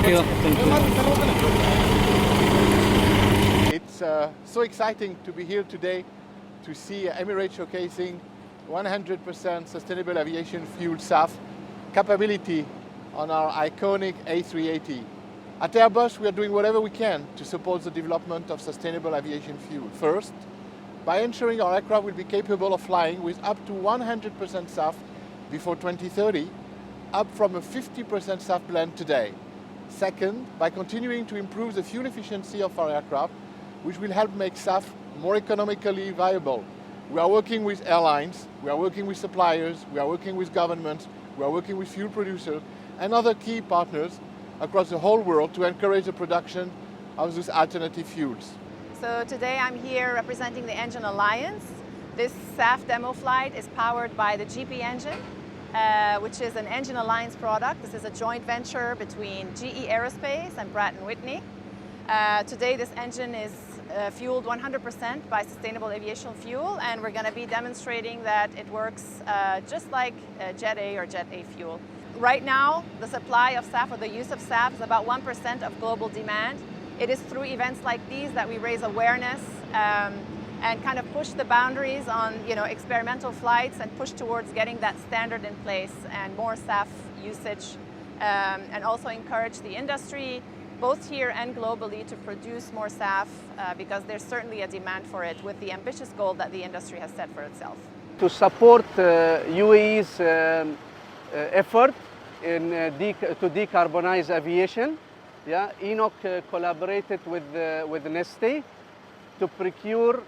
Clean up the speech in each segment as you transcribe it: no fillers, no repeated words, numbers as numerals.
you. Thank you. It's so exciting to be here today to see Emirates showcasing 100% sustainable aviation fuel SAF capability on our iconic A380. At Airbus, we are doing whatever we can to support the development of sustainable aviation fuel. First, by ensuring our aircraft will be capable of flying with up to 100% SAF before 2030, up from a 50% SAF blend today. Second, by continuing to improve the fuel efficiency of our aircraft, which will help make SAF more economically viable. We are working with airlines, we are working with suppliers, we are working with governments, we are working with fuel producers and other key partners across the whole world to encourage the production of these alternative fuels. So today I'm here representing the Engine Alliance. This SAF demo flight is powered by the GP engine, which is an Engine Alliance product. This is a joint venture between GE Aerospace and Pratt & Whitney. Today this engine is fueled 100% by sustainable aviation fuel, and we're going to be demonstrating that it works just like Jet A or Jet A fuel. Right now, the supply of SAF or the use of SAF is about 1% of global demand. It is through events like these that we raise awareness and kind of push the boundaries on experimental flights and push towards getting that standard in place and more SAF usage, and also encourage the industry, both here and globally, to produce more SAF because there's certainly a demand for it with the ambitious goal that the industry has set for itself. To support UAE's effort to decarbonize aviation, ENOC collaborated with Neste to procure,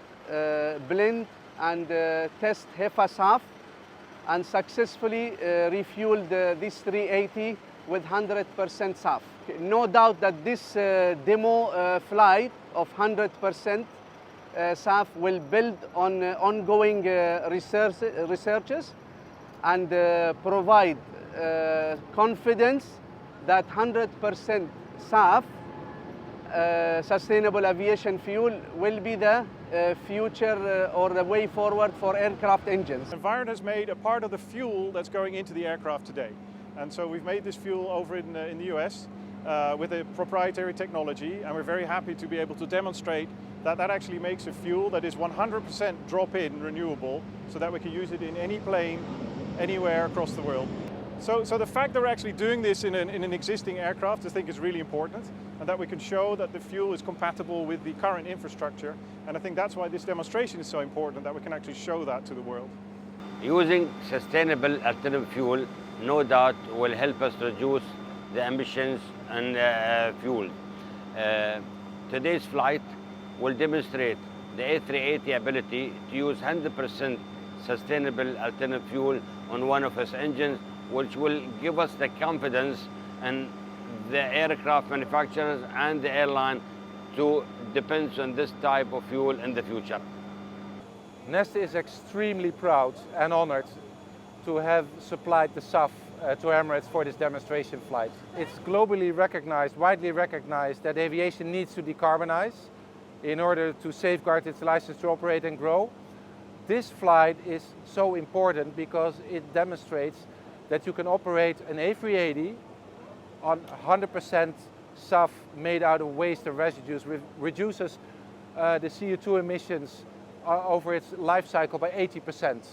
blend and test HEFA SAF and successfully refueled this 380 with 100% SAF. No doubt that this demo flight of 100% SAF will build on ongoing researches and provide confidence that 100% SAF, sustainable aviation fuel, will be the future or the way forward for aircraft engines. Environ has made a part of the fuel that's going into the aircraft today. And so we've made this fuel over in the US with a proprietary technology, and we're very happy to be able to demonstrate that that actually makes a fuel that is 100% drop-in renewable, so that we can use it in any plane, anywhere across the world. So the fact that we're actually doing this in an existing aircraft, I think, is really important, and that we can show that the fuel is compatible with the current infrastructure. And I think that's why this demonstration is so important, that we can actually show that to the world. Using sustainable alternative fuel, no doubt, will help us reduce the emissions and fuel. Today's flight will demonstrate the A380 ability to use 100% sustainable alternative fuel on one of its engines, which will give us the confidence in the aircraft manufacturers and the airline to depend on this type of fuel in the future. Neste is extremely proud and honored to have supplied the SAF to Emirates for this demonstration flight. It's globally recognized, widely recognized, that aviation needs to decarbonize in order to safeguard its license to operate and grow. This flight is so important because it demonstrates that you can operate an A380 on 100% SAF made out of waste and residues, reduces the CO2 emissions over its life cycle by 80%.